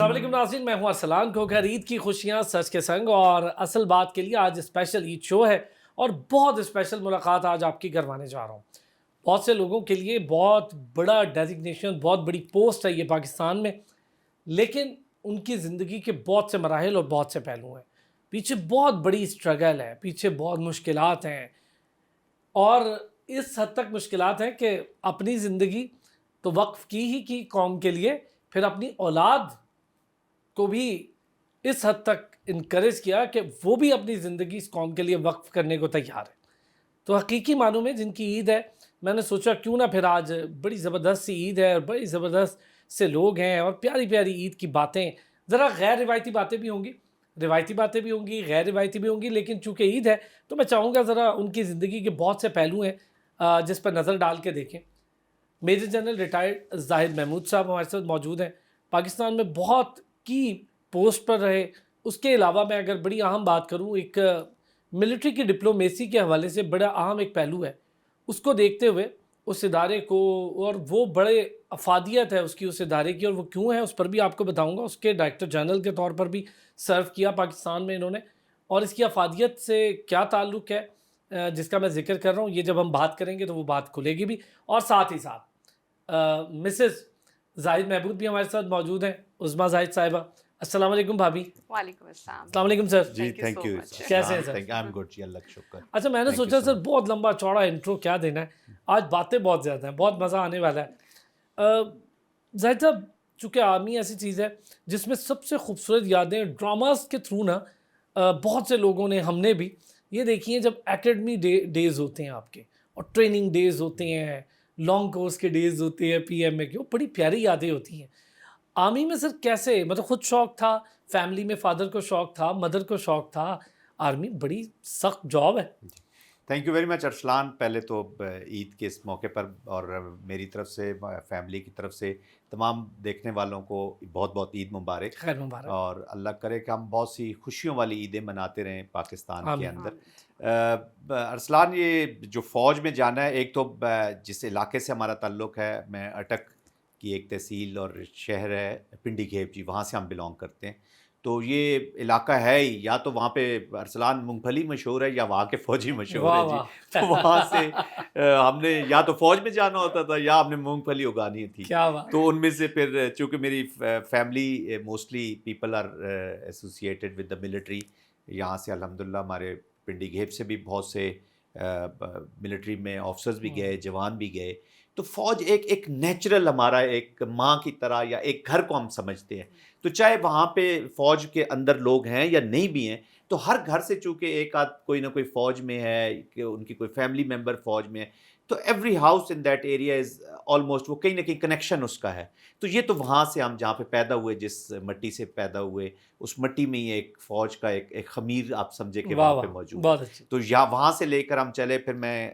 السلام علیکم ناظرین، میں ہوں ارسلان کھوکھر۔ عید کی خوشیاں سچ کے سنگ اور اصل بات کے لیے آج اسپیشل عید شو ہے اور بہت اسپیشل ملاقات آج آپ کی کروانے جا رہا ہوں۔ بہت سے لوگوں کے لیے بہت بڑا ڈیزگنیشن، بہت بڑی پوسٹ ہے یہ پاکستان میں، لیکن ان کی زندگی کے بہت سے مراحل اور بہت سے پہلو ہیں، پیچھے بہت بڑی اسٹرگل ہے، پیچھے بہت مشکلات ہیں، اور اس حد تک مشکلات ہیں کہ اپنی زندگی تو وقف کی قوم کے لیے، پھر اپنی اولاد کو بھی اس حد تک انکریج کیا کہ وہ بھی اپنی زندگی اس قوم کے لیے وقف کرنے کو تیار ہے۔ تو حقیقی معنوں میں جن کی عید ہے، میں نے سوچا کیوں نہ پھر آج بڑی زبردست سی عید ہے اور بڑی زبردست سے لوگ ہیں اور پیاری پیاری عید کی باتیں، ذرا غیر روایتی باتیں بھی ہوں گی، روایتی باتیں بھی ہوں گی، غیر روایتی بھی ہوں گی، لیکن چونکہ عید ہے تو میں چاہوں گا ذرا ان کی زندگی کے بہت سے پہلو ہیں جس پر نظر ڈال کے دیکھیں۔ میجر جنرل ریٹائرڈ زاہد محمود صاحب ہمارے ساتھ موجود ہیں، پاکستان میں بہت کی پوسٹ پر رہے۔ اس کے علاوہ میں اگر بڑی اہم بات کروں، ایک ملٹری کی ڈپلومیسی کے حوالے سے بڑا اہم ایک پہلو ہے، اس کو دیکھتے ہوئے اس ادارے کو، اور وہ بڑے افادیت ہے اس کی، اس ادارے کی، اور وہ کیوں ہے اس پر بھی آپ کو بتاؤں گا۔ اس کے ڈائریکٹر جنرل کے طور پر بھی سرو کیا پاکستان میں انہوں نے، اور اس کی افادیت سے کیا تعلق ہے جس کا میں ذکر کر رہا ہوں، یہ جب ہم بات کریں گے تو وہ بات کھلے گی بھی۔ اور ساتھ ہی ساتھ مسز زاہد محمود بھی ہمارے ساتھ موجود ہیں، عظمیٰ زاہد صاحبہ۔ السلام علیکم بھابھی۔ وعلیکم السلام۔ السلام علیکم سر۔ جی تھینک یو، کیسے ہیں سر؟ آئی ایم گڈ جی، اللہ کا شکر۔ اچھا، میں نے سوچا سر بہت لمبا چوڑا انٹرو کیا دینا ہے، آج باتیں بہت زیادہ ہیں، بہت مزہ آنے والا ہے۔ زاہد صاحب، چونکہ آرمی ایسی چیز ہے جس میں سب سے خوبصورت یادیں ڈراماز کے تھرو نا بہت سے لوگوں نے، ہم نے بھی یہ دیکھی ہیں، جب اکیڈمی ڈیز ہوتے ہیں آپ کے اور ٹریننگ ڈیز ہوتے ہیں، لانگ کورس کے ڈیز ہوتے ہیں پی ایم اے کے، وہ بڑی پیاری یادیں ہوتی ہیں۔ آرمی میں سر کیسے، مطلب خود شوق تھا، فیملی میں فادر کو شوق تھا، مدر کو شوق تھا، آرمی بڑی سخت جاب ہے۔ Thank you very much Arsalan. پہلے تو عید کے اس موقع پر اور میری طرف سے، فیملی کی طرف سے تمام دیکھنے والوں کو بہت بہت عید مبارک، خیر مبارک، اور اللہ کرے کہ ہم بہت سی خوشیوں والی عیدیں مناتے رہیں پاکستان کے اندر۔ ارسلان، یہ جو فوج میں جانا ہے، ایک تو جس علاقے سے ہمارا تعلق ہے، میں اٹک کی ایک تحصیل اور شہر ہے پنڈی گھیب جی، وہاں سے ہم بلانگ کرتے ہیں، تو یہ علاقہ ہے ہی، یا تو وہاں پہ ارسلان مونگ پھلی مشہور ہے یا وہاں کے فوجی مشہور ہے جی۔ تو وہاں سے ہم نے یا تو فوج میں جانا ہوتا تھا یا ہم نے مونگ پھلی اگانی تھی، تو ان میں سے پھر چونکہ میری family mostly people are associated with the military, یہاں سے الحمدللہ ہمارے پنڈی گھیب سے بھی بہت سے ملٹری میں آفسرز بھی گئے، جوان بھی گئے، تو فوج ایک نیچرل ہمارا ایک ماں کی طرح یا ایک گھر کو ہم سمجھتے ہیں۔ تو چاہے وہاں پہ فوج کے اندر لوگ ہیں یا نہیں بھی ہیں، تو ہر گھر سے چونکہ ایک آدھ کوئی نہ کوئی فوج میں ہے، کہ ان کی کوئی فیملی ممبر فوج میں ہے، تو every house in that area is almost, وہ کہیں نہ کہیں کنیکشن اس کا ہے۔ تو یہ تو وہاں سے ہم جہاں پہ پیدا ہوئے، جس مٹی سے پیدا ہوئے، اس مٹی میں ہی ایک فوج کا ایک خمیر آپ سمجھے کہ وہاں پہ موجود ہے۔ تو وہاں سے لے کر ہم چلے، پھر میں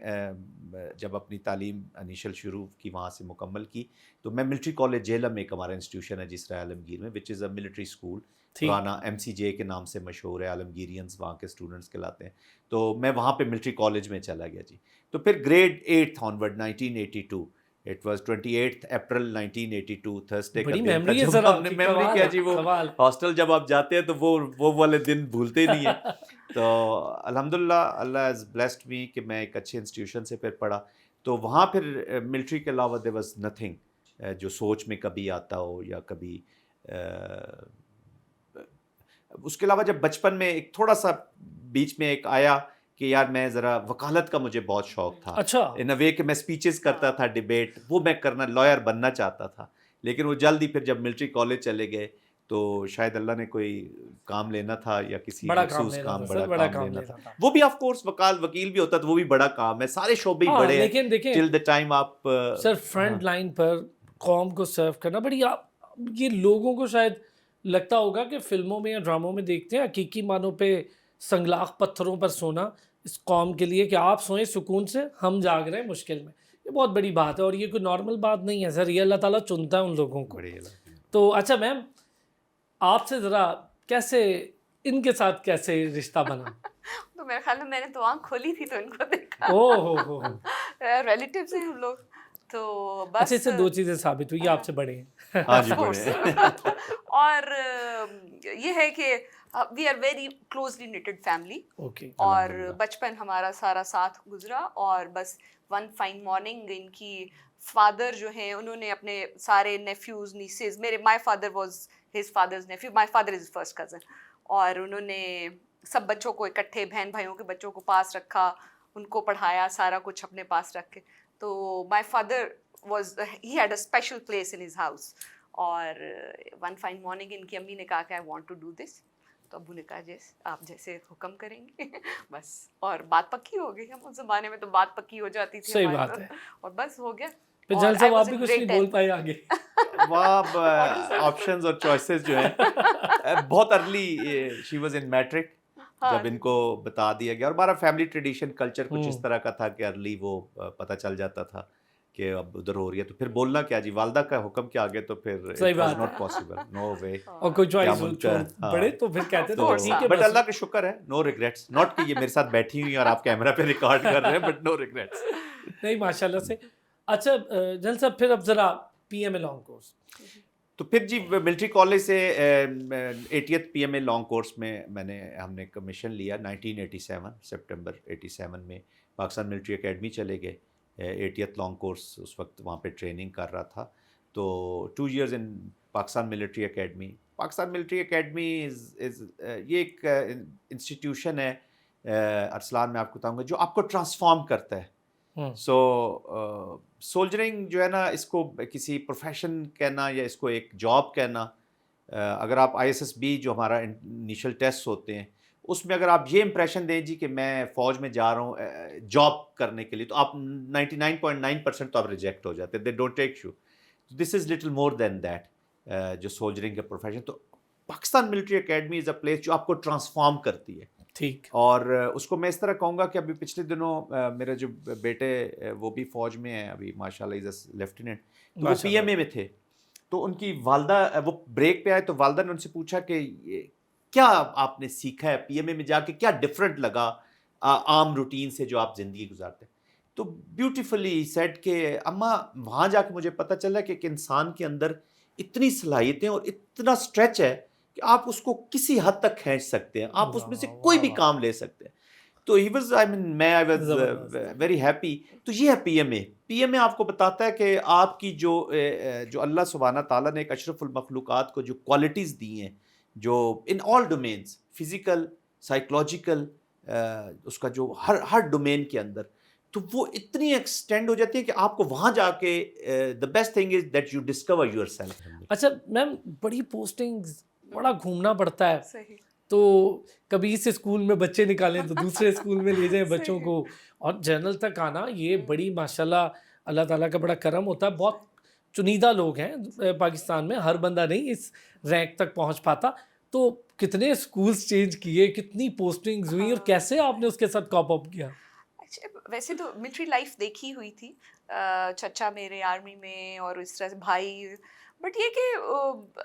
جب اپنی تعلیم انیشل شروع کی، وہاں سے مکمل کی، تو میں ملٹری کالج جہلم میں ایک ہمارا انسٹیٹیوشن ہے جسرا عالمگیر میں، وچ از اے ملٹری اسکول، پرانا ایم سی جے کے نام سے مشہور ہے، عالمگیرینز وہاں کے اسٹوڈنٹس کہلاتے ہیں۔ تو میں وہاں پہ ملٹری کالج میں چلا گیا جی۔ تو پھر grade 8 onward 1982، it was 28 April 1982، Thursday کا دن تھا جب ہم نے میموری کیا جی۔ وہ ہاسٹل جب آپ جاتے ہیں تو وہ والے دن بھولتے ہی نہیں ہیں۔ تو الحمدللہ اللہ ہیز بلیسڈ می کہ میں ایک اچھے انسٹیٹیوشن سے پھر پڑھا، تو وہاں پھر ملٹری کے علاوہ دیر واز نتھنگ جو سوچ میں کبھی آتا ہو یا کبھی اس کے علاوہ جب بچپن میں ایک تھوڑا سا بیچ میں ایک آیا کہ یار میں ذرا وکالت کا مجھے بہت شوق تھا، ان اے وے کہ میں اسپیچز کرتا تھا، ڈیبیٹ، وہ میں کرنا، لائر بننا چاہتا تھا، لیکن وہ جلدی پھر جب ملٹری کالج چلے گئے تو شاید اللہ نے کوئی کام لینا تھا یا کسی مخصوص کام، بڑا کام لینا تھا، وہ بھی آف کورس وکیل بھی ہوتا تو وہ بھی بڑا کام ہے، سارے شعبے ہی بڑے ہیں، لیکن ٹل دا ٹائم آپ سر فرنٹ لائن پر قوم کو سرو کرنا بڑی، یہ لوگوں کو شاید لگتا ہوگا کہ فلموں میں یا ڈراموں میں دیکھتے ہیں، حقیقی معنوں پہ سنگلاخ پتھروں پر سونا اس قوم کے لیے کہ آپ سوئیں سکون سے، ہم جاگ رہے ہیں مشکل میں، یہ بہت بڑی بات ہے، اور یہ کوئی نارمل بات نہیں ہے سر، یہ اللہ تعالیٰ چنتا ہے ان لوگوں کو۔ تو اچھا میم، آپ سے ذرا کیسے ان کے ساتھ کیسے رشتہ بنا؟ تو میرے خیال میں نے تو آنکھ کھولی تھی تو ان کو دیکھا، او ہو ریلیٹیوز ہیں ہم لوگ، تو اچھا بس اس سے دو چیزیں ثابت ہوئی آپ سے بڑے ہیں. ہاں جی of course. بڑے اور یہ ہے کہ we are very closely knitted family. Okay. اور بچپن ہمارا سارا ساتھ گزرا اور بس ون فائن مارننگ ان کی فادر جو ہیں انہوں نے اپنے سارے nephews nieces my father was his father's nephew, my father is first cousin, اور انہوں نے سب بچوں کو اکٹھے بہن بھائیوں کے بچوں کو پاس رکھا, ان کو پڑھایا, سارا کچھ اپنے پاس رکھ کے. تو my father was he had a special place in his house. اور ون فائن مارننگ ان کی امی نے کہا کہ I want to do this. تو ابو نے کہا آپ جیسے حکم کریں گے بس. اور بات پکی ہو گئی. ہم اس زمانے میں تو بات پکی ہو جاتی تھی صحیح ہماری بات ہے. اور بس ہو گیا. پھر جل صاحب آپ بھی کچھ نہیں بول پائے آگے. وہاں آپشنز اور چوائسیز جو ہیں بہت early she was in matric جب ان کو بتا دیا گیا. اور ہمارا فیملی ٹریڈیشن کلچر کچھ اس طرح کا تھا کہ ارلی وہ پتہ چل جاتا تھا کہ اب ادھر ہو رہی ہے. تو پھر بولنا کیا جی, والدہ کا حکم کے آگے تو پھر اٹ واز ناٹ پاسبل, نو وے. اور کوئی چوائس بڑے تو پھر کہتے تو ٹھیک ہے. بٹ اللہ کا شکر ہے, نو ریگریٹس. ناٹ کہ یہ میرے ساتھ بیٹھی ہوئی اور آپ کیمرہ پہ ریکارڈ کر رہے ہیں, بٹ نو ریگریٹس. نہیں ماشاء اللہ سے. اچھا جل صاحب پھر اب ذرا P M A long course. تو پھر جی ملٹری کالج سے 80th P M A long course میں ہم نے کمیشن لیا 1987 سپٹمبر 87 میں. پاکستان ملٹری اکیڈمی چلے گئے. 80th لانگ کورس اس وقت وہاں پہ ٹریننگ کر رہا تھا. تو 2 years in Pakistan military Academy. Pakistan military Academy یہ ایک انسٹیٹیوشن ہے ارسلان, میں آپ کو بتاؤں گا, جو آپ کو ٹرانسفارم کرتا ہے. سو سولجرنگ جو ہے نا, اس کو کسی پروفیشن کہنا یا اس کو ایک جاب کہنا, اگر آپ ISSB جو ہمارا انیشل ٹیسٹ ہوتے ہیں اس میں اگر آپ یہ امپریشن دیں جی کہ میں فوج میں جا رہا ہوں جاب کرنے کے لیے, تو آپ 99.9% تو آپ ریجیکٹ ہو جاتے ہیں. They don't take you. This is little more than that. جو سولجرنگ کا پروفیشن, تو Pakistan military academy is a place جو آپ کو ٹرانسفارم کرتی ہے. ٹھیک. اور اس کو میں اس طرح کہوں گا کہ ابھی پچھلے دنوں میرے جو بیٹے وہ بھی فوج میں ہیں ابھی ماشاء اللہ, از اے لیفٹیننٹ, تو وہ PMA میں تھے. تو ان کی والدہ, وہ بریک پہ آئے تو والدہ نے ان سے پوچھا کہ کیا آپ نے سیکھا ہے PMA میں جا کے, کیا ڈفرینٹ لگا عام روٹین سے جو آپ زندگی گزارتے ہیں. تو بیوٹیفلی سیٹ کہ اماں وہاں جا کے مجھے پتہ چلا کہ ایک انسان کے اندر اتنی صلاحیتیں اور اتنا اسٹریچ ہے کہ آپ اس کو کسی حد تک کھینچ سکتے ہیں, آپ اس میں سے کوئی بھی کام لے سکتے ہیں. تو he was I was very happy. تو یہ ہے PMA. PMA آپ کو بتاتا ہے کہ آپ کی جو اللہ سبحانہ تعالیٰ نے ایک اشرف المخلوقات کو جو کوالٹیز دی ہیں, جو ان آل ڈومینس, فزیکل, سائیکولوجیکل, اس کا جو ہر ڈومین کے اندر, تو وہ اتنی ایکسٹینڈ ہو جاتی ہے کہ آپ کو وہاں جا کے the best thing is that you discover your self. اچھا میم, بڑی پوسٹنگ, بڑا گھومنا پڑتا ہے. صحیح. تو کبھی اس اسکول میں بچے نکالیں تو دوسرے اسکول میں لے جائیں بچوں کو, اور جنرل تک آنا, یہ بڑی ماشاءاللہ اللہ تعالیٰ کا بڑا کرم ہوتا ہے. بہت چنیدہ لوگ ہیں پاکستان میں, ہر بندہ نہیں اس رینک تک پہنچ پاتا. تو کتنے اسکولز چینج کیے, کتنی پوسٹنگز ہوئی, اور کیسے آپ نے اس کے ساتھ کاپ اپ کیا؟ ویسے تو ملٹری لائف دیکھی ہوئی تھی, چچا میرے آرمی میں اور اس طرح سے بھائی, بٹ یہ کہ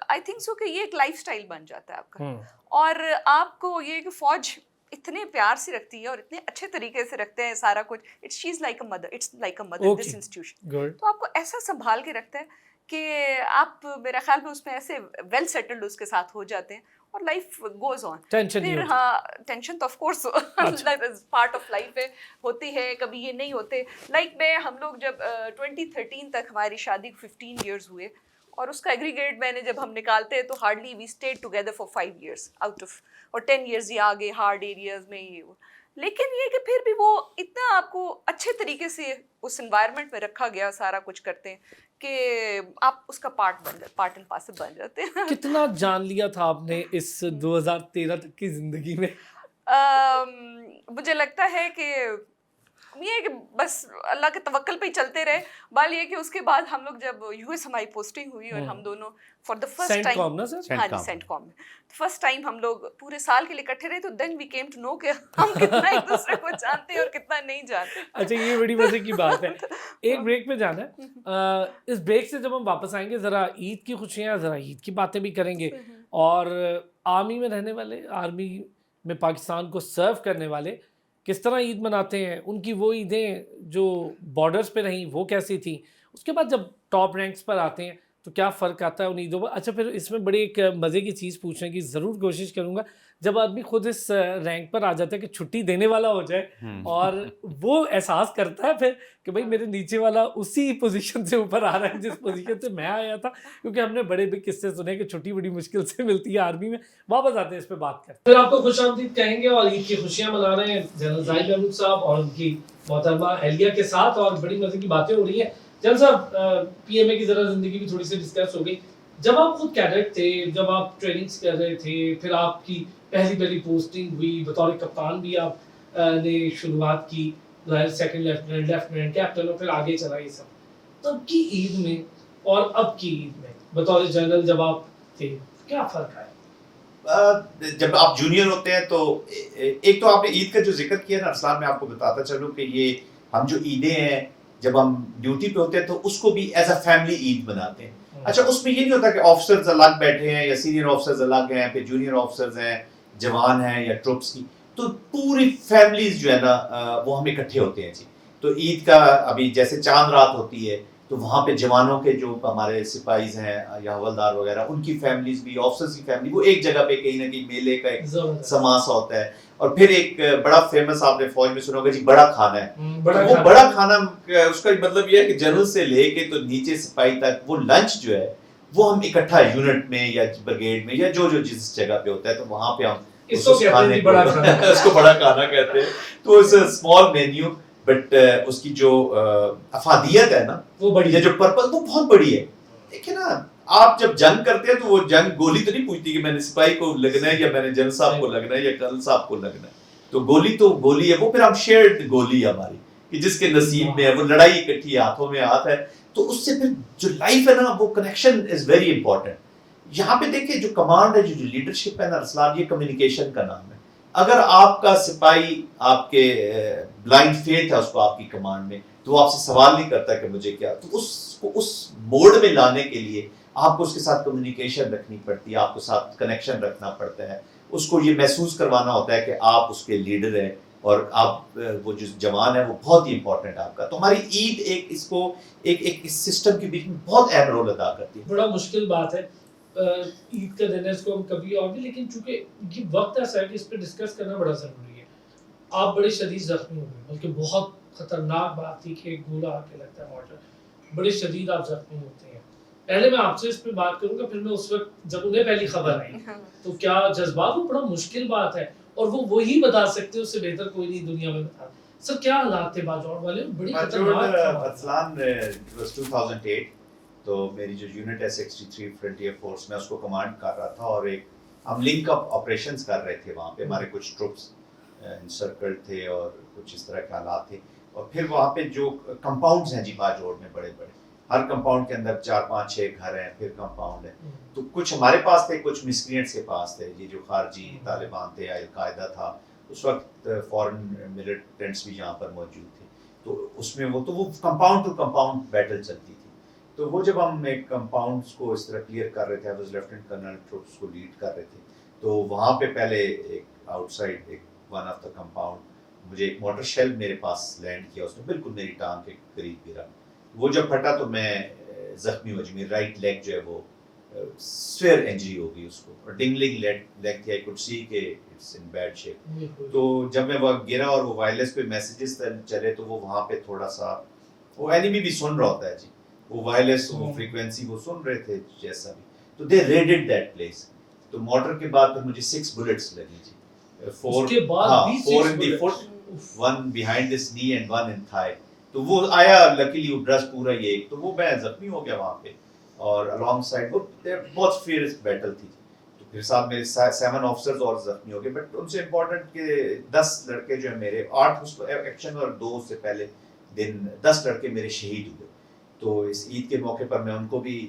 آئی تھنک سو کہ یہ ایک لائف اسٹائل بن جاتا ہے آپ کا. اور آپ کو یہ کہ فوج اتنے پیار سے رکھتی ہے اور اتنے اچھے طریقے سے رکھتے ہیں سارا کچھ. She is like a mother, it's like a mother this institution. تو آپ کو ایسا سنبھال کے رکھتا ہے کہ آپ میرا خیال میں اس میں ایسے ویل سیٹلڈ اس کے ساتھ ہو جاتے ہیں, اور لائف گوز آن. پھر ہاں ٹینشن تو of course part of life ہے, ہوتی ہے, کبھی یہ نہیں ہوتے. لائک ہم لوگ جب 2013 تک ہماری شادی 15 ایئرز ہوئے, اور اس کا ایگریگیٹ میں نے جب ہم نکالتے ہیں تو hardly we stayed together for 5 years out of, اور 10 ایئرز یہ آگے ہارڈ ایریاز میں یہ وہ. لیکن یہ کہ پھر بھی وہ اتنا آپ کو اچھے طریقے سے اس انوائرمنٹ میں رکھا گیا, سارا کچھ کرتے ہیں کہ آپ اس کا پارٹ اینڈ پارسل بن جاتے ہیں. کتنا جان لیا تھا آپ نے اس 2013 تک کی زندگی میں؟ مجھے لگتا ہے کہ یہ کہ بس اللہ کے توکل پہ ہی چلتے رہے. بال یہ کہ اس کے بعد ہم لوگ جب US ہماری پوسٹنگ ہوئی, اور ہم دونوں فار دا فرسٹ ٹائم, ہاں جی سینٹ کام میں فرسٹ ٹائم ہم لوگ پورے سال کے لیے اکٹھے رہے, تو دین وی کیم ٹو نو کہ ہم کتنا ایک دوسرے کو جانتے ہیں اور کتنا نہیں جانتے. اچھا یہ بڑی مزے کی بات ہے. ایک بریک پہ جانا ہے, اس بریک سے جب ہم واپس آئیں گے ذرا عید کی خوشیاں, ذرا عید کی باتیں بھی کریں گے, اور آرمی میں رہنے والے, آرمی میں پاکستان کو سرو کرنے والے کس طرح عید مناتے ہیں, ان کی وہ عیدیں جو بارڈرز پہ رہیں وہ کیسی تھیں, اس کے بعد جب ٹاپ رینکس پر آتے ہیں تو کیا فرق آتا ہے ان عیدوں پر؟ اچھا پھر اس میں بڑی ایک مزے کی چیز پوچھنے کی ضرور کوشش کروں گا، جب آدمی خود اس رینک پر آ جاتا ہے کہ چھٹی دینے والا ہو جائے اور وہ احساس کرتا ہے پھر کہ بھائی میرے نیچے والا اسی پوزیشن سے اوپر آ رہا ہے جس پوزیشن سے میں آیا تھا، کیونکہ ہم نے بڑے بڑے قصے سنے کہ چھٹی بڑی مشکل سے ملتی ہے آرمی میں. واپس آتے ہیں اس پہ بات کرتے ہیں. پھر آپ کو خوش آمدید کہیں گے اور عید کی خوشیاں منا رہے ہیں جنرل زاہد محمود صاحب اور ان کی محترمہ اہلیہ کے ساتھ، اور بڑی مزے کی باتیں ہو رہی ہیں. جنرل صاحب پی ایم اے کی ذرا زندگی بھی تھوڑی سی ڈسکس ہو گئی. جب آپ خود کیڈٹ تھے، جب آپ ٹریننگز کر رہے تھے، پھر آپ کی پہلی پوسٹنگ ہوئی بطور کپتان بھی آپ نے شروعات کی، سیکنڈ لیفٹیننٹ کیپٹن، اور پھر آگے چلا یہ سب. تب کی عید میں اور اب کی عید میں بطور جنرل جب آپ تھے کیا فرق آیا؟ جب آپ جونیئر ہوتے ہیں تو ایک تو آپ نے عید کا جو ذکر کیا نا ارسلان، میں آپ کو بتاتا چلوں کہ یہ ہم جو عیدیں ہیں جب ہم ڈیوٹی پہ ہوتے ہیں تو اس کو بھی ایز اے فیملی عید مناتے ہیں. اچھا اس میں یہ نہیں ہوتا کہ آفیسرز الگ بیٹھے ہیں یا سینئر آفیسرز الگ ہیں، پھر جونیئر آفیسرز ہیں، جوان ہیں یا ٹروپس کی، تو پوری فیملیز جو ہے نا وہ ہم اکٹھے ہوتے ہیں جی. تو عید کا ابھی جیسے چاند رات ہوتی ہے تو وہاں پہ جوانوں کے جو ہمارے سپاہیز ہیں یا حوالدار وغیرہ ان کی فیملیز بھی، آفیسرز کی فیملی، وہ ایک جگہ پہ کہیں نہ کہیں میلے کا ایک سماسا ہوتا ہے. اور پھر ایک بڑا فیمس آپ نے فوج میں سنا ہوگا جی بڑا کھانا ہے. وہ بڑا کھانا اس کا مطلب یہ ہے کہ جنرل سے لے کے تو نیچے سپاہی تک وہ لنچ جو ہے وہ ہم اکٹھا یونٹ میں یا بریگیڈ میں یا جو جس جگہ پہ ہوتا ہے تو وہاں پہ ہم اس کو بڑا کھانا کہتے ہیں. تو it's a small menu but اس کی جو افادیت ہے نا وہ بڑی ہے، جو پرپز وہ بہت بڑی ہے. دیکھیں نا آپ جب جنگ کرتے ہیں تو وہ جنگ گولی تو نہیں پوچھتی کہ میں نے سپاہی کو لگنا ہے یا میں نے جنرل صاحب کو لگنا ہے یا کرنل صاحب کو لگنا ہے. تو گولی ہے وہ، پھر ہم شیئرڈ گولی ہے ہماری کہ جس کے نصیب میں ہے وہ لڑائی اکٹھی ہاتھوں میں ہاتھ ہے. تو اس سے پھر جو لائف ہے نا وہ کنیکشن از ویری امپورٹنٹ. یہاں پہ دیکھیں جو کمانڈ ہے، جو لیڈرشپ ہے نا ارسلان، یہ کمیونیکیشن کا نام ہے. اگر آپ کا سپاہی آپ کے بلائنڈ فیتھ ہے اس کو آپ کی کمانڈ میں، تو وہ آپ سے سوال نہیں کرتا کہ مجھے کیا. تو اس کو اس موڈ میں لانے کے لیے آپ کو اس کے ساتھ کمیونیکیشن رکھنی پڑتی ہے، آپ کو ساتھ کنیکشن رکھنا پڑتا ہے. اس کو یہ محسوس کروانا ہوتا ہے کہ آپ اس کے لیڈر ہیں اور آپ وہ جو جوان ہے وہ بہت ہی امپورٹنٹ ہے آپ کا. تو ہماری عید ایک اس کو ایک اس سسٹم کے بیچ میں بہت اہم رول ادا کرتی ہے. بڑا مشکل بات ہے عید کا دن ہے، اس کو ہم کبھی اور بھی، لیکن چونکہ یہ وقت ایسا ہے کہ اس پہ ڈسکس کرنا بڑا ضروری ہے. آپ بڑے شدید زخمی ہوئے، بلکہ بہت خطرناک بات تھی کہ ایک گولا آ کے لگتا ہے مارٹر، بڑے شدید آپ زخمی ہوتے ہیں. پہلے میں آپ سے اس پہ بات کروں گا، پھر میں اس وقت جب انہیں پہلی خبر آئی تو کیا جذبات، وہ بڑا مشکل بات ہے اور وہ وہی بتا سکتے ہیں، اس سے بہتر کوئی نہیں دنیا میں بتا. سر کیا حالات تھے باجوڑ والے؟ بڑی خطرناک ارسلان 2008 تو میری جو یونٹ ہے 63 فرنٹیئر فورس میں اس کو کمانڈ کر رہا تھا، اور ایک ہم لنک اپ آپریشنز کر رہے تھے وہاں پہ. ہمارے کچھ ٹروپس انسرکل تھے اور کچھ اس طرح کے حالات تھے. اور پھر وہاں پہ جو کمپاؤنڈز ہیں جی باجوڑ میں بڑے بڑے، ہر کمپاؤنڈ کے اندر 4-5-6 گھر ہیں، پھر کمپاؤنڈ ہے. تو کچھ ہمارے پاس تھے، کچھ مسکرینٹس کے پاس تھے. یہ جو خارجی طالبان تھے، القاعدہ تھا اس وقت، فورن ملیٹنٹس بھی یہاں پر موجود تھے. تو اس میں وہ کمپاؤنڈ ٹو کمپاؤنڈ بیٹل چلتی تھی. تو وہ جب ہم ایک کمپاؤنڈس کو اس طرح کلیئر کر رہے تھے، لیفٹیننٹ کرنل ٹروپس کو لیڈ کر رہے تھے. تو وہاں پہ پہلے ایک آؤٹ سائڈ ایک ون آف دا کمپاؤنڈ مجھے ایک موٹر شیل میرے پاس لینڈ کیا، اس نے بالکل میری ٹانگ کے قریب گرا. وہ جب پھٹا تو میں زخمی ہو، میری رائٹ لیگ جو ہے وہ سویئر انجری ہو گئی اس کو، اور ڈنگلنگ لیگ تھی. آئی کوڈ سی کہ اٹس ان بیڈ شیپ. تو جب میں وہ گرا اور وہ وائرلیس پہ میسیجز چلے تو وہ وہاں پہ تھوڑا سا وہ اینیمی بھی سن رہا ہوتا ہے جی، وہ وائرلیس وہ فریکوینسی وہ سن رہے تھے جیسا بھی. تو دے ریڈڈ دیٹ پلیس. تو موٹر کے بعد پھر مجھے 6 بلٹس لگی جی. 4 in the foot, 1 behind this knee and 1 in thigh. تو وہ آیا لکیلی وہ ڈرس پورا یہ ایک، تو وہ میں زخمی ہو گیا وہاں پہ. اور along side وہ بہت فیئرس بیٹل تھی. تو پھر صاحب میرے 7 آفیسرز اور زخمی ہو گئے. بٹ ان سے امپورٹنٹ کہ 10 لڑکے جو ہیں میرے، 8 اس ایکشن اور 2 سے پہلے دن 10 لڑکے میرے شہید ہوئے. تو اس عید کے موقع پر میں ان کو بھی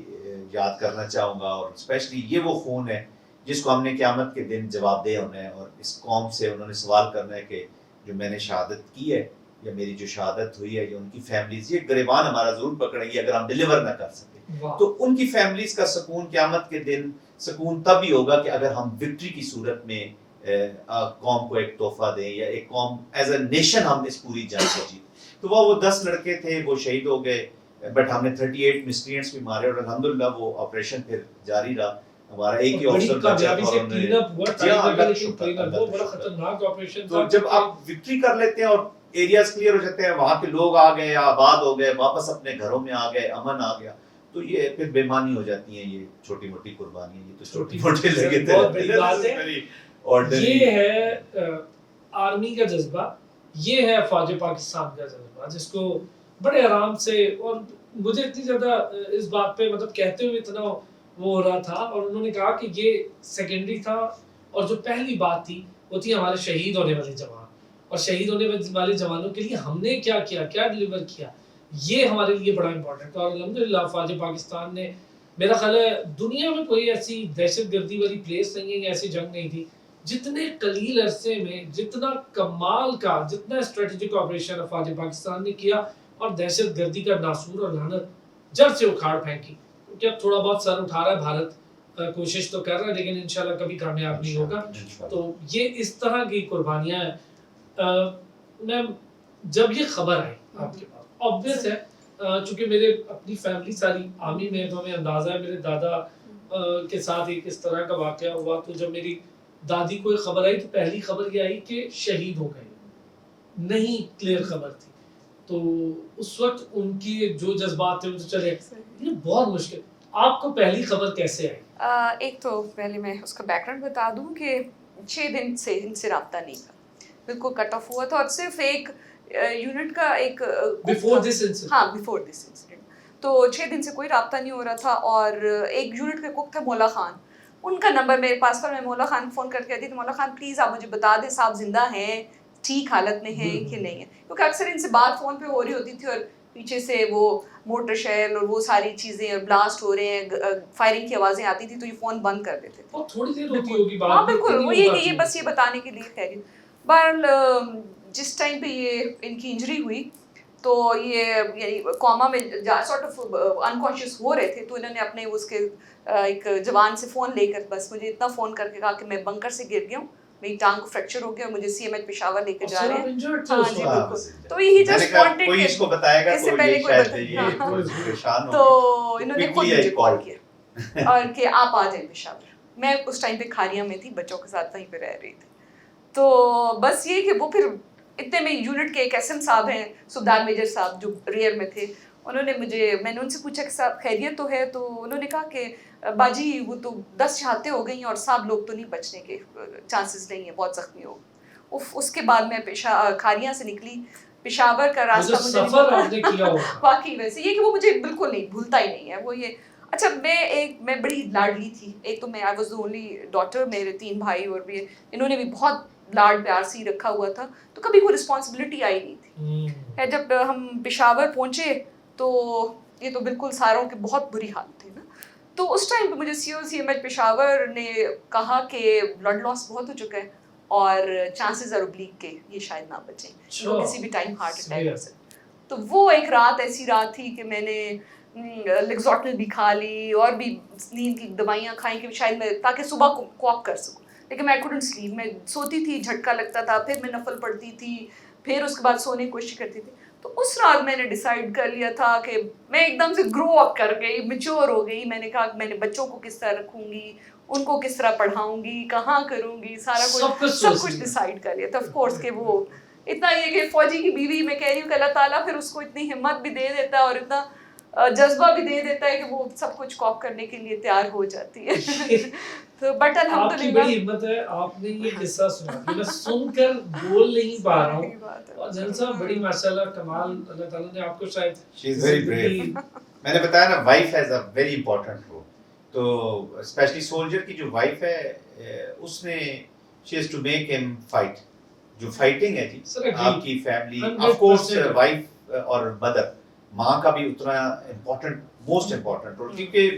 یاد کرنا چاہوں گا. اور اسپیشلی یہ وہ خون ہے جس کو ہم نے قیامت کے دن جواب دے ہونا ہے، اور اس قوم سے انہوں نے سوال کرنا ہے کہ جو میں نے شہادت کی ہے یا میری جو شہادت ہوئی ہے یا ان کی فیملیز، یہ گریبان ہمارا ضرور پکڑیں گی اگر ہم ڈیلیور نہ کر سکیں. تو ان کی فیملیز کا سکون قیامت کے دن سکون تب ہی ہوگا کہ اگر ہم وکٹری کی صورت میں قوم کو ایک تحفہ دیں یا ایک قوم ایز اے نیشن ہم اس پوری جنگ کو جیتے. تو وہ 10 لڑکے تھے وہ شہید ہو گئے. بٹ ہم نے 38 مسٹرینٹس بھی مارے اور الحمدللہ وہ آپریشن پھر جاری رہا. ہمارا ایک ہی آفسر بچا اور تو جب آپ وکٹری کر لیتے ہیں اور ایریاز کلیئر ہو جاتے ہیں, وہاں کے لوگ آ گئے, آباد ہو گئے, واپس اپنے گھروں میں آ گئے, امن آ گیا, تو یہ پھر بےمانی ہو جاتی ہیں یہ چھوٹی موٹی قربانیاں. یہ تو چھوٹی موٹی لگے تھے. یہ ہے آرمی کا جذبہ, یہ ہے فوج پاکستان کا جذبہ, جس کو بڑے آرام سے, اور مجھے اتنی زیادہ اس بات پہ مطلب کہتے ہوئے اتنا وہ ہو رہا تھا, اور انہوں نے کہا کہ یہ سیکنڈری تھا, اور جو پہلی بات تھی وہ تھی ہمارے شہید ہونے والے جوان, اور شہید ہونے والے جوانوں کے لیے ہم نے کیا کیا, کیا ڈیلیور کیا, یہ ہمارے لیے بڑا امپورٹنٹ تھا. اور الحمدللہ فوج پاکستان نے, میرا خیال ہے دنیا میں کوئی ایسی دہشت گردی والی پلیس نہیں ہے یا ایسی جنگ نہیں تھی جتنے قلیل عرصے میں جتنا کمال کا, جتنا اسٹریٹجک آپریشن فوج پاکستان نے کیا اور دہشت گردی کا ناسور اور لعنت جڑ سے اکھاڑ پھینکی. کیونکہ اب تھوڑا بہت سر اٹھا رہا ہے بھارت, کوشش تو کر رہا ہے, لیکن انشاءاللہ کبھی کامیاب نہیں ہوگا. تو یہ اس طرح کی قربانیاں ہیں. میں جب یہ خبر آئی آپ کے پاس, obvious ہے چونکہ میرے اپنی فیملی ساری آرمی میں, تو ہمیں اندازہ ہے میرے دادا کے ساتھ ایک اس طرح کا واقعہ ہوا. تو جب میری دادی کو ایک خبر آئی تو پہلی خبر یہ آئی کہ شہید ہو گئے, نہیں کلیئر خبر تھی. تو اس وقت ان کی جو جذبات تھے وہ تو چلے, یہ بہت مشکل. آپ کو پہلی خبر کیسے آئی؟ ایک تو پہلے میں اس کا بیک گراؤنڈ بتا دوں کہ 6 دن سے ان سے رابطہ نہیں تھا, بالکل کٹ آف ہوا تھا, اور صرف ایک یونٹ کا ایک بیفور دس انسیڈنٹ تو 6 دن سے کوئی رابطہ نہیں ہو رہا تھا. اور ایک یونٹ کا کوک تھا مولا خان, ان کا نمبر میرے پاس تھا. میں مولا خان فون کر کے آتی تھی, مولا خان پلیز آپ مجھے بتا دیں صاحب زندہ ہیں, ٹھیک حالت میں ہیں کہ نہیں ہے, کیونکہ اکثر ان سے بات فون پہ ہو رہی ہوتی تھی اور پیچھے سے وہ موٹر شیل اور وہ ساری چیزیں اور بلاسٹ ہو رہے ہیں, فائرنگ کی آوازیں آتی تھی, تو یہ فون بند کر دیتے تھے. تھوڑی دیر ہوتی ہوگی بات. ہاں بالکل, وہ یہ بس یہ بتانے کے لیے خیریت. بہرحال جس ٹائم پہ یہ ان کی انجری ہوئی تو یہ یعنی کوما میں سارٹ آف انکانشیس ہو رہے تھے, تو انہوں نے اپنے اس کے ایک جوان سے فون لے کر بس مجھے اتنا فون کر کے کہا کہ میں بنکر سے گر گیا ہوں, میری ٹانگ کو فریکچر ہو گیا اور مجھے سی ایم ایچ پشاور لے کے جا رہے ہیں. ہاں جی بالکل. تو ہی جسٹ وانٹڈ کوئی اس کو بتائے گا اس سے پہلے کوئی تو انہوں نے خود مجھے کال کیا اور کہ آپ آ جائیں پشاور. میں اس ٹائم پہ کھاریاں میں تھی, بچوں کے ساتھ وہیں پہ رہ رہی تھی. تو بس یہ کہ وہ پھر اتنے میں یونٹ کے ایک ایس ایم صاحب ہیں, سبدار میجر صاحب, جو ریئر میں تھے, انہوں نے میں نے ان سے پوچھا کہ صاحب خیریت تو ہے, تو انہوں نے کہا کہ باجی وہ تو 10 چھاتیں ہو گئی ہیں اور صاحب لوگ تو نہیں بچنے کے چانسز نہیں ہیں, بہت زخمی ہو. اس کے بعد میں کھاریاں سے نکلی, پشاور کا راستہ مجھے واقعی ویسے یہ کہ وہ مجھے بالکل نہیں بھولتا ہی نہیں ہے وہ. یہ اچھا میں بڑی لاڈلی تھی, ایک تو میں I was the only daughter, میرے 3 بھائی اور بھی انہوں نے بھی بہت لاڈ پیار سے رکھا ہوا تھا, تو کبھی کوئی رسپانسبلٹی آئی نہیں تھی. جب ہم پشاور پہنچے تو یہ تو بالکل ساروں کی بہت بری حالت تھی نا, تو اس ٹائم پہ مجھے سی ایم ایچ پشاور نے کہا کہ بلڈ لاس بہت ہو چکا ہے اور چانسز آر اوبلیک کے یہ شاید نہ بچیں, تو کسی بھی ٹائم ہارٹ اٹیک ہو سکتا. تو وہ ایک رات ایسی رات تھی کہ میں نے لیگزوٹل بھی کھا لی اور بھی نیند کی دوائیاں کھائیں کہ شاید میں تاکہ صبح کو واک کر سکوں, لیکن میں couldn't sleep. میں سوتی تھی, جھٹکا لگتا تھا, پھر میں نفل پڑھتی تھی, پھر اس کے بعد سونے کی کوشش کرتی تھی. تو اس رات میں نے ڈیسائیڈ کر لیا تھا کہ میں ایک دم سے گرو اپ کر گئی, میچور ہو گئی. میں نے کہا کہ میں نے بچوں کو کس طرح رکھوں گی, ان کو کس طرح پڑھاؤں گی, کہاں کروں گی, سارا کچھ سب کچھ ڈیسائیڈ کر لیا تھا. آف کورس کہ وہ اتنا یہ کہ فوجی کی بیوی میں کہہ رہی ہوں کہ اللہ تعالیٰ پھر اس کو اتنی ہمت بھی دے دیتا ہے اور اتنا جذبہ بھی دے دیتا ہے کہ وہ سب کچھ کاپ کرنے کے لیے تیار ہو جاتی ہے. تو بٹ الحمدللہ بڑی ہمت ہے. آپ نے یہ قصہ سنا, میں سن کر بول نہیں پا رہا ہوں, اور جن صاحب بڑی ماشاءاللہ کمال, اللہ تعالیٰ نے آپ کو شاید شی از ویری بریو. میں نے بتایا نا wife has a very important role, تو اسپیشلی سولجر کی جو وائف ہے اس نے she has to make him fight. جو فائٹنگ ہے جی آپ کی فیملی, آف کورس وائف اور مدر, ماں کا بھی اتنا امپورٹنٹ, موسٹ امپورٹنٹ رول. کیونکہ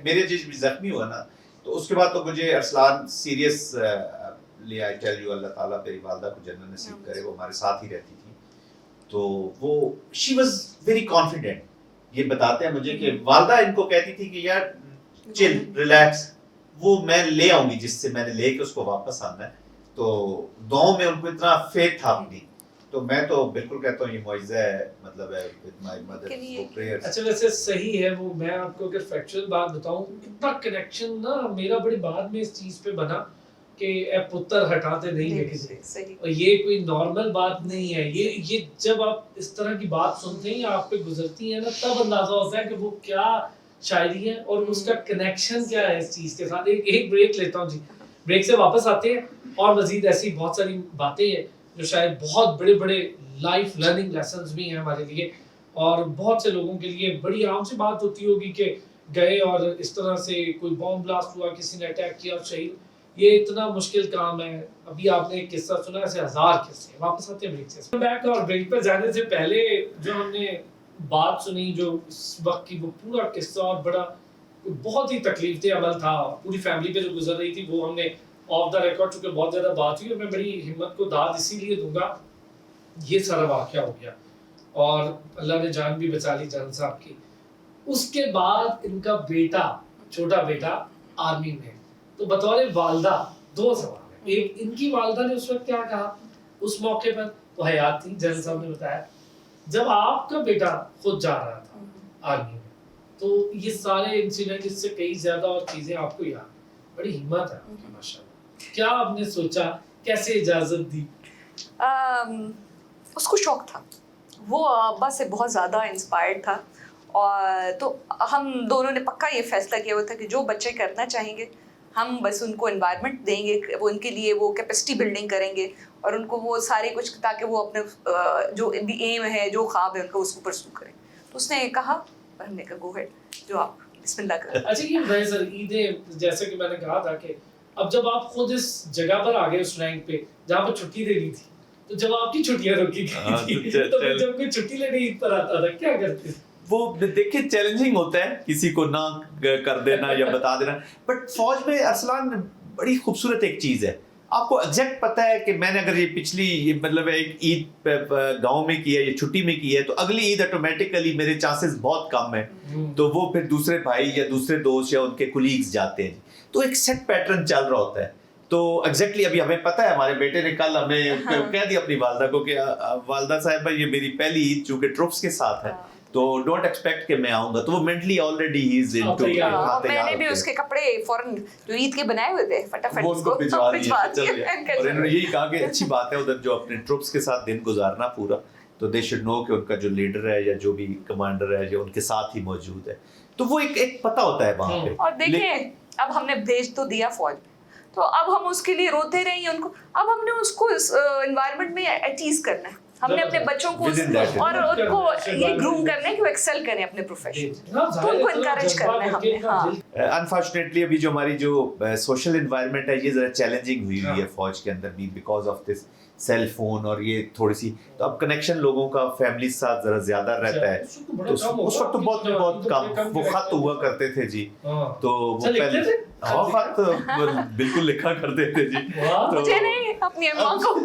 میرے جس بھی زخمی ہوا نا تو اس کے بعد تو مجھے ارسلان سیریس لیا. آئی ٹیل یو, اللہ تعالیٰ میری والدہ کو جنت نصیب کرے, وہ ہمارے ساتھ ہی رہتی تھی. تو وہ شی واز ویری کانفیڈنٹ. یہ بتاتے ہیں مجھے کہ والدہ ان کو کہتی تھی کہ یار چل ریلیکس, وہ میں لے آؤں گی جس سے میں نے لے کے اس کو واپس آنا ہے. تو دعاؤں میں ان کو اتنا فیتھ تھا اپنی. تو میں تو بالکل کہتا ہوں یہ معجزہ ہے, مطلب ہے with my mother کے لیے- for prayers. اچھا ویسے صحیح ہے وہ, میں آپ کو اگر فیکچوئل بات بتاؤں, اتنا کنیکشن نا میرا بڑی بعد میں اس چیز پہ بنا کہ اے پتر ہٹاتے نہیں ہے کسی, صحیح. اور یہ کوئی نارمل بات نہیں ہے. یہ جب آپ اس طرح کی بات سنتے ہیں یا آپ پہ گزرتی ہیں نا, تب اندازہ ہوتا ہے کہ وہ کیا شاعری ہے اور اس کا کنیکشن کیا ہے اس چیز کے ساتھ. ایک بریک لیتا ہوں جی, بریک سے واپس آتے ہیں اور مزید ایسی بہت ساری باتیں ہیں جو شاید بہت بڑے بڑے لائف لرننگ لیسنز بھی ہیں ہمارے لیے, اور بہت سے لوگوں کے لیے بڑی عام سی بات ہوتی ہوگی کہ گئے اور اس طرح سے کوئی بم بلاسٹ ہوا, کسی نے اٹیک کیا اور شہید. یہ اتنا مشکل کام ہے. ابھی آپ نے ایک قصہ سنا, ایسے ہزار قصے. واپس آتے ہیں بریک سے. بیک اور بریک پہ جانے سے پہلے جو ہم نے بات سنی, جو اس وقت کی وہ پورا قصہ اور بڑا بہت ہی تکلیف دہ عمل تھا پوری فیملی پہ جو گزر رہی تھی, وہ ہم نے آف دا ریکارڈ, چونکہ بہت زیادہ بات ہوئی اور میں بڑی ہمت کو داد اسی لیے دوں گا, یہ سارا واقعہ ہو گیا اور اللہ نے جان بھی بچا لی جان صاحب کی. اس کے بعد ان کا بیٹا, چھوٹا بیٹا آرمی میں. تو بطور والدہ دو سوال ہیں. ایک, ان کی والدہ نے اس وقت کیا کہا اس موقع پر, تو حیات تھی, جنرل صاحب نے بتایا. جب آپ کا بیٹا خود جا رہا تھا آرمی میں, تو یہ سارے انسیڈنٹ, اس سے کئی زیادہ اور چیزیں آپ کو یاد, بڑی ہمت ہے ماشاء اللہ. کیا آپ نے سوچا, کیسے اجازت دی؟ اس کو شوق تھا, وہ ابا سے بہت زیادہ انسپائرڈ تھا, اور تو ہم دونوں نے پکا یہ فیصلہ کیا ہوا تھا کہ جو بچے کرنا چاہیں گے ہم بس ان کو انوائرمنٹ دیں گے, وہ ان کے لیے وہ کیپیسٹی بلڈنگ کریں گے اور ان کو وہ سارے کچھ, تاکہ وہ اپنے جو بھی ایم ہے, جو خواب ہے ان کو, اس کو پرسو کریں. تو اس نے کہا, اور ہم نے کہا گو ہیڈ, جو آپ بسم اللہ کریں. اچھا یہ میں سر عیدیں, جیسے کہ میں نے کہا تھا کہ اب جب آپ خود اس جگہ پر آ گئے, اس رینک پہ جہاں پر چھٹی دینی تھی, تو جب آپ کی چھٹیاں روکی گئی تھی, تو جب کوئی چھٹی لینے عید پر آتا تھا کیا کرتے تھے؟ وہ دیکھیں چیلنجنگ ہوتا ہے کسی کو نہ کر دینا یا بتا دینا, بٹ فوج میں ارسلان بڑی خوبصورت ایک چیز ہے, آپ کو ایگزیکٹ پتہ ہے کہ میں نے اگر یہ پچھلی مطلب ایک عید گاؤں میں کی ہے یا چھٹی میں کی ہے, تو اگلی عید آٹومیٹیکلی میرے چانسز بہت کم ہیں, تو وہ پھر دوسرے بھائی یا دوسرے دوست یا ان کے کولیگز جاتے ہیں, تو ایک سیٹ پیٹرن چل رہا ہوتا ہے. تو ایگزیکٹلی ابھی ہمیں پتہ ہے, ہمارے بیٹے نے کل ہمیں کہہ دیا اپنی والدہ کو کہ والدہ صاحبہ یہ میری پہلی عید چونکہ ٹروپس کے ساتھ ہے, تو ڈونٹ ایکسپیکٹ کہ میں آؤں گا. تو وہ mentally already he is into, میں نے بھی اس کے کپڑے فوراً جو عید کے بنائے ہوئے تھے فٹافٹ وہ ان کو بھجوا دیے, اور انہوں نے یہی کہا کہ اچھی بات ہے ادھر جو اپنے ٹروپس کے ساتھ دن گزارنا پورا, تو دے شوڈ نو کہ ان کا جو لیڈر ہے یا جو بھی کمانڈر ہے جو ان کے ساتھ ہی موجود ہے, تو وہ ایک پتہ ہوتا ہے وہاں پہ. اور دیکھیں اب ہم نے بھیج تو دیا فوج میں, تو اب ہم اس کے لیے روتے رہیں ان کو, اب ہم نے اس کو انوائرمنٹ میں اٹیز کرنا ہے, ہم نے اپنے بچوں کو اور ان کو یہ گروم کرنا ہے کہ وہ ایکسل کریں اپنے پروفیشن, تو ان کو انکریج کرنا ہے ہم نے. ہاں انفارچونیٹلی ابھی جو ہماری جو سوشل انوائرمنٹ ہے یہ ذرا چیلنجنگ ہوئی ہے فوج کے اندر بھی, because of this cell phone اور یہ تھوڑی سی, تو اب کنیکشن لوگوں کا فیملی ساتھ ذرا زیادہ رہتا ہے. اس وقت تو بہت کم, وہ خط ہوا کرتے تھے جی, تو وہ پہلے خط بالکل لکھا کرتے تھے جی, مجھے نہیں اپنی اماں کو.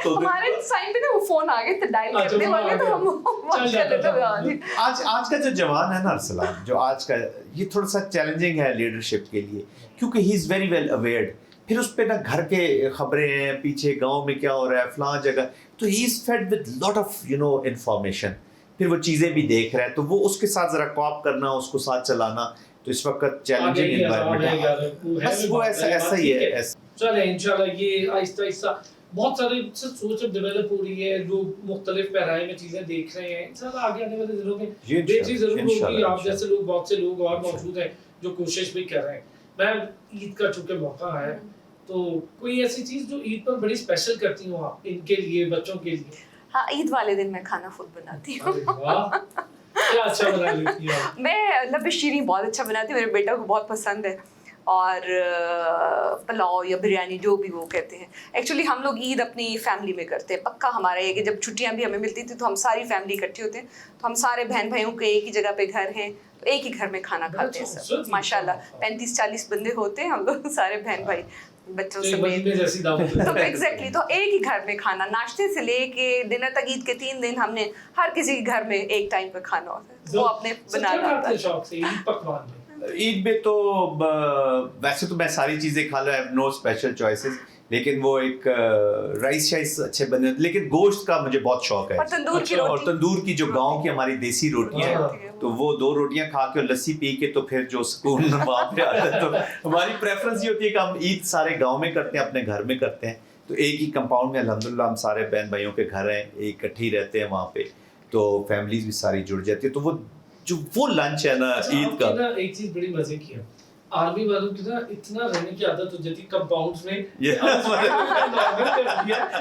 ہمارے ٹائم پہ نا وہ فون آ گئے تھے ڈائل کرنے والے, تو ہم واچ کر لیتے تھے. آج کا جو جوان ہے نا ارسلان, جو آج کا یہ تھوڑا سا چیلنجنگ ہے لیڈرشپ کے لیے, کیونکہ ہی از ویری ویل اویئرڈ. پھر اس پہ نا گھر کے خبریں ہیں, پیچھے گاؤں میں کیا ہو رہا ہے فلاں جگہ, تو he is fed with lot of information, پھر وہ چیزیں بھی دیکھ رہا ہے, تو وہ اس کے ساتھ ذرا کوآپ کرنا, اس کو ساتھ چلانا, تو اس وقت چیلنجنگ انوائرمنٹ ہے, بس وہ ایسا ہی ہے. چلیں انشاءاللہ یہ آہستہ آہستہ بہت سارے سوچ اب ڈیولپ ہو رہی ہے, جو مختلف پیرائے میں چیزیں دیکھ رہے ہیں, انشاءاللہ آگے آنے والے دنوں میں یہ چیز ضرور ہوگی. آپ جیسے لوگ, بہت سے لوگ اور موجود ہیں جو کوشش بھی کر رہے ہیں. میں عید کا چونکہ موقع ہے, تو کوئی ایسی چیز جو عید پر بڑی اسپیشل کرتی ہوں آپ ان کے لیے, بچوں کے لیے؟ ہاں عید والے دن میں کھانا خود بناتی ہوں. کیا اچھا بنا لیتی ہیں آپ؟ میں لب شیریں بہت اچھا بناتی ہوں, میرے بیٹا کو بہت پسند ہے, اور پلاؤ یا بریانی جو بھی وہ کہتے ہیں. ایکچولی ہم لوگ عید اپنی فیملی میں کرتے ہیں, پکا ہمارا یہ کہ جب چھٹیاں بھی ہمیں ملتی تھی تو ہم ساری فیملی اکٹھے ہوتے ہیں, تو ہم سارے بہن بھائیوں کے ایک ہی جگہ پہ گھر ہیں, تو ایک ہی گھر میں کھانا کھاتے ہیں سب. ماشاء اللہ 35-40 بندے ہوتے ہیں ہم لوگ سارے بہن بھائی بچوں سمیت. تو ایگزیکٹلی, تو ایک ہی گھر میں کھانا, ناشتے سے لے کے ڈنر تک. عید کے 3 دن ہم نے ہر کسی کے گھر میں ایک ٹائم پہ کھانا ہوتا ہے, وہ اپنے بنانا ہوتا ہے. عید میں تو ویسے تو میں ساری چیزیں کھا لوں, نو اسپیشل چوائسیز, لیکن وہ ایک رائس شائس اچھے بنے, لیکن گوشت کا مجھے بہت شوق ہے, اور تندور کی جو گاؤں کی ہماری دیسی روٹیاں ہیں, تو وہ 2 روٹیاں کھا کے اور لسی پی کے تو پھر جو سکون وہاں پہ آتا ہے. تو ہماری پریفرنس یہ ہوتی ہے کہ ہم عید سارے گاؤں میں کرتے ہیں, اپنے گھر میں کرتے ہیں, تو ایک ہی کمپاؤنڈ میں الحمدللہ ہم سارے بہن بھائیوں کے گھر ہیں, اکٹھے ہی رہتے ہیں وہاں پہ, تو فیملیز بھی ساری جڑ جاتی ہے. تو وہ جو وہ لنچ ہے نا عید کا, ایک چیز بڑی مزے کی ہے, آرمی والوں کی نا اتنا رہنے کی عادت ہو جاتی ہے کمپاؤنڈز میں,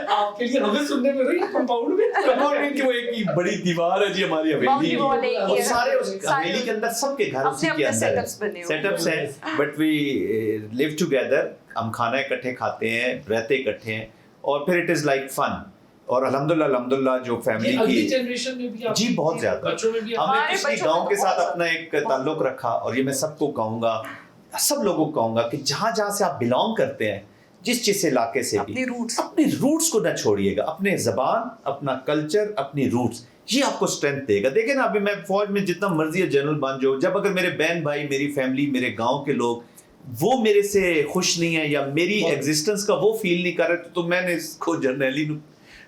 آپ کے لیے ہمیں سننے میں رہی کمپاؤنڈ میں کی وہ ایک بڑی دیوار ہے جی ہماری حویلی, اور سارے اس حویلی کے اندر سب کے گھر اسی کے اندر سیٹ اپس ہیں, بٹ وی لیو ٹوگیدر, ہم کھانا اکٹھے کھاتے ہیں, رہتے اکٹھے ہیں, اور پھر اٹ از لائک فن. اور الحمدللہ جو فیملی کی جنریشن میں بھی جی بہت زیادہ, ہم نے پچھلی گاؤں کے ساتھ اپنا ایک تعلق رکھا, اور یہ میں سب کو کہوں گا, سب لوگوں کو کہوں گا کہ جہاں جہاں سے آپ بلانگ کرتے ہیں, جس علاقے سے بھی, اپنی روٹس کو نہ چھوڑیے گا, اپنے زبان, اپنا کلچر, اپنی روٹس, یہ آپ کو اسٹرینتھ دے گا. دیکھیں نا ابھی میں فوج میں جتنا مرضی ہے جنرل بن جاؤ, جب اگر میرے بہن بھائی, میری فیملی, میرے گاؤں کے لوگ وہ میرے سے خوش نہیں ہیں یا میری ایگزسٹنس کا وہ فیل نہیں کر رہے, تو میں نے اس کو جرنیلی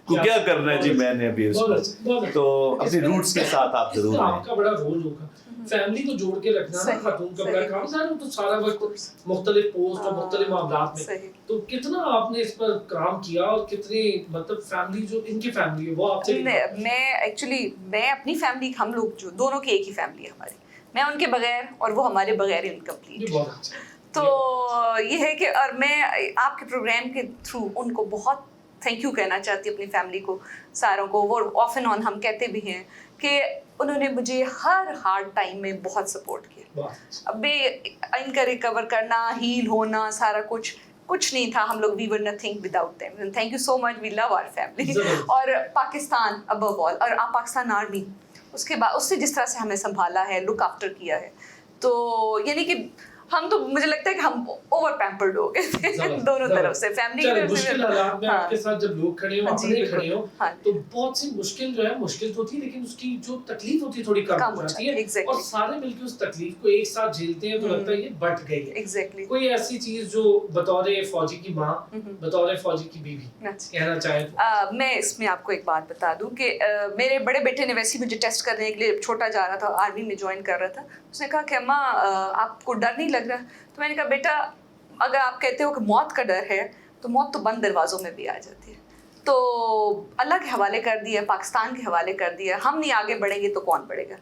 کو کیا کرنا ہے جی, میں نے ابھی اس کو, تو اپنی روٹس کے ساتھ آپ ضرور رہیں. آپ کا بڑا رول ہوگا فیملی کو جوڑ کے رکھنا نا, خاتون کا بڑا کام ہے, تو سارا وقت مختلف پوسٹ اور مختلف معاملات میں, تو کتنا آپ نے اس پر کام کیا, اور کتنی مطلب فیملی جو ان کی فیملی ہے وہ آپ سے, میں ایکچولی میں اپنی فیملی, ہم لوگ جو دونوں کی ایک ہی فیملی ہے ہماری, میں ان کے بغیر اور وہ ہمارے بغیر انکمپلیٹ. تو یہ ہے کہ, اور میں آپ کے پروگرام کے تھرو ان کو بہت تھینک یو کہنا چاہتی ہوں, اپنی فیملی کو, ساروں کو. وہ آف اینڈ آن ہم کہتے بھی ہیں کہ انہوں نے مجھے ہر ہارڈ ٹائم میں بہت سپورٹ کیا. ابھی ان کا ریکور کرنا, ہیل ہونا, سارا کچھ نہیں تھا. ہم لوگ we were nothing without them. Thank you so much, we love our family. اور پاکستان ابو آل, اور پاکستان آرمی, اس کے بعد اس سے جس طرح سے ہمیں سنبھالا ہے, لک آفٹر کیا ہے, تو یعنی کہ ہم تو, مجھے لگتا ہے کہ ہم اوور پیمپرڈ ہو گئے تھے دونوں طرف سے, فیملی کی طرف سے. مشکل حالات میں آپ کے ساتھ جب لوگ کھڑے ہوں, اپنے کھڑے ہوں, تو بہت سی مشکل جو ہے مشکل ہوتی ہے, لیکن اس کی جو تکلیف ہوتی ہے تھوڑی کم ہو جاتی ہے, اور سارے مل کے اس تکلیف کو ایک ساتھ جھیلتے ہیں, تو لگتا ہے یہ بٹ گئی ہے. کوئی ایسی چیز جو بطور فوجی کی ماں, بطور فوجی کی بیوی کہنا چاہے؟ میں اس میں آپ کو ایک بات بتا دوں کہ میرے بڑے بیٹے نے ویسے مجھے ٹیسٹ کرنے کے لیے, چھوٹا جا رہا تھا, آرمی میں جوائن کر رہا تھا, اس نے کہا کہ اماں آپ کو ڈر نہیں لگ رہا؟ تو میں نے کہا بیٹا, اگر آپ کہتے ہو کہ موت کا ڈر ہے, تو موت تو بند دروازوں میں بھی آ جاتی ہے. تو اللہ کے حوالے کر دیا, پاکستان کے حوالے کر دیا. ہم نہیں آگے بڑھیں گے تو کون بڑھے گا.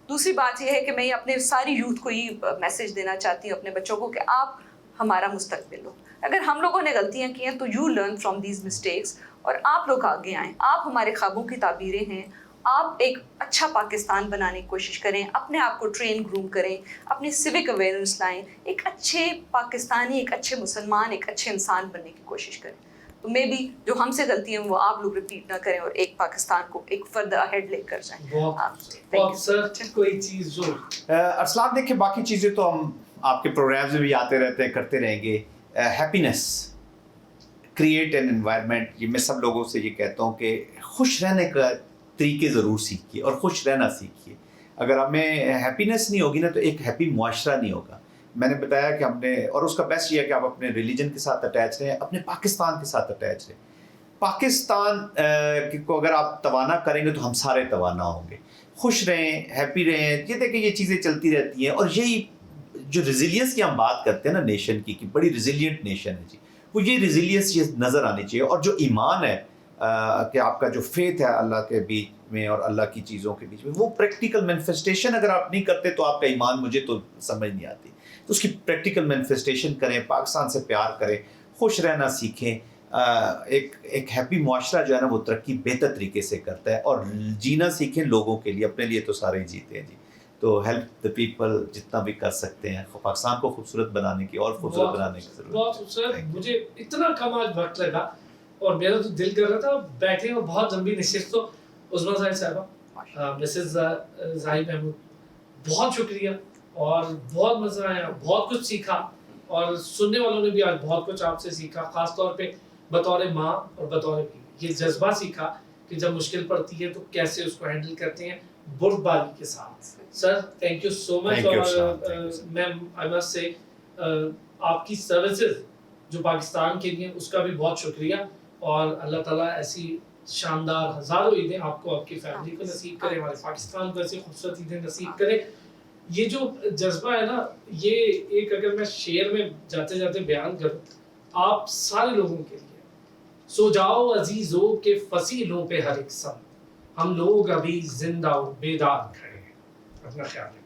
دوسری بات یہ ہے کہ میں اپنے ساری یوتھ کو یہ میسج دینا چاہتی ہوں, اپنے بچوں کو, کہ آپ ہمارا مستقبل ہو. اگر ہم لوگوں نے غلطیاں کی ہیں تو you learn from these mistakes, اور آپ لوگ آگے آئیں. آپ ہمارے خوابوں کی تعبیریں ہیں. آپ ایک اچھا پاکستان بنانے کی کوشش کریں, اپنے آپ کو ٹرین گروم کریں, اپنی سیوک اویئرنیس لائیں, ایک اچھے پاکستانی, ایک اچھے مسلمان, ایک اچھے انسان بننے کی کوشش کریں. تو مے بی جو ہم سے غلطی ہیں وہ آپ لوگ ریپیٹ نہ کریں, اور ایک پاکستان کو ایک فردر اہیڈ لے کر جائیں. کوئی چیز جو ارسلان, دیکھیں باقی چیزیں تو ہم آپ کے پروگرامز میں بھی آتے رہتے ہیں, کرتے رہیں گے. ہیپینس, کریٹ این انوائرمنٹ, یہ میں سب لوگوں سے یہ کہتا ہوں کہ خوش رہنے کا طریقے ضرور سیکھیے اور خوش رہنا سیکھیے. اگر ہمیں ہیپینس نہیں ہوگی نا, تو ایک ہیپی معاشرہ نہیں ہوگا. میں نے بتایا کہ ہم نے, اور اس کا بیسٹ یہ ہے کہ آپ اپنے ریلیجن کے ساتھ اٹیچ رہیں, اپنے پاکستان کے ساتھ اٹیچ رہیں. پاکستان کو اگر آپ توانا کریں گے تو ہم سارے توانا ہوں گے. خوش رہیں, ہیپی رہیں. یہ دیکھیں یہ چیزیں چلتی رہتی ہیں, اور یہی جو ریزیلینس کی ہم بات کرتے ہیں نا نیشن کی, کہ بڑی ریزیلینٹ نیشن ہے جی, وہ یہ ریزیلینس یہ نظر آنی چاہیے. اور جو ایمان ہے کہ آپ کا جو فیتھ ہے اللہ کے بیچ میں اور اللہ کی چیزوں کے بیچ میں, وہ پریکٹیکل مینیفیسٹیشن اگر آپ نہیں کرتے تو آپ کا ایمان مجھے تو سمجھ نہیں آتی. تو اس کی پریکٹیکل مینیفیسٹیشن کریں, پاکستان سے پیار کریں, خوش رہنا سیکھیں. ایک ہیپی معاشرہ جو ہے نا وہ ترقی بہتر طریقے سے کرتا ہے, اور جینا سیکھیں لوگوں کے لیے, اپنے لیے تو سارے ہی جیتے ہیں جی. تو ہیلپ دا پیپل جتنا بھی کر سکتے ہیں, پاکستان کو خوبصورت بنانے کی اور خوبصورت بنانے کی ضرورت ہے. بہت خوبصورت. مجھے اتنا کم آج وقت لگا, اور میرا تو دل کر رہا تھا بیٹھے, اور بہت لمبی نشست. تو عظمیٰ صاحب صاحبہ, مسز زاہد محمود, بہت شکریہ, اور بہت مزہ آیا, بہت کچھ سیکھا, اور سننے والوں نے بھی آج بہت کچھ آپ سے سیکھا, خاص طور پہ بطور ماں اور بطور بیوی. یہ جذبہ سیکھا کہ جب مشکل پڑتی ہے تو کیسے اس کو ہینڈل کرتے ہیں بردباری کے ساتھ. سر تھینک یو سو مچ. اور میم آئی مسٹ سے آپ کی سروسز جو پاکستان کے لیے، اس کا بھی بہت شکریہ. اور اللہ تعالیٰ ایسی شاندار ہزاروں عیدیں آپ کو، آپ کی فیملی کو نصیب کرے، ہمارے پاکستان کو ایسی خوبصورت عیدیں نصیب کرے. یہ جو جذبہ ہے نا، یہ ایک اگر میں شعر میں جاتے جاتے بیان کروں آپ سارے لوگوں کے لیے: سو جاؤ عزیزوں کے فصیلوں پہ ہر ایک سم، ہم لوگ ابھی زندہ و بیدار کھڑے ہیں. اپنا خیال رکھیں.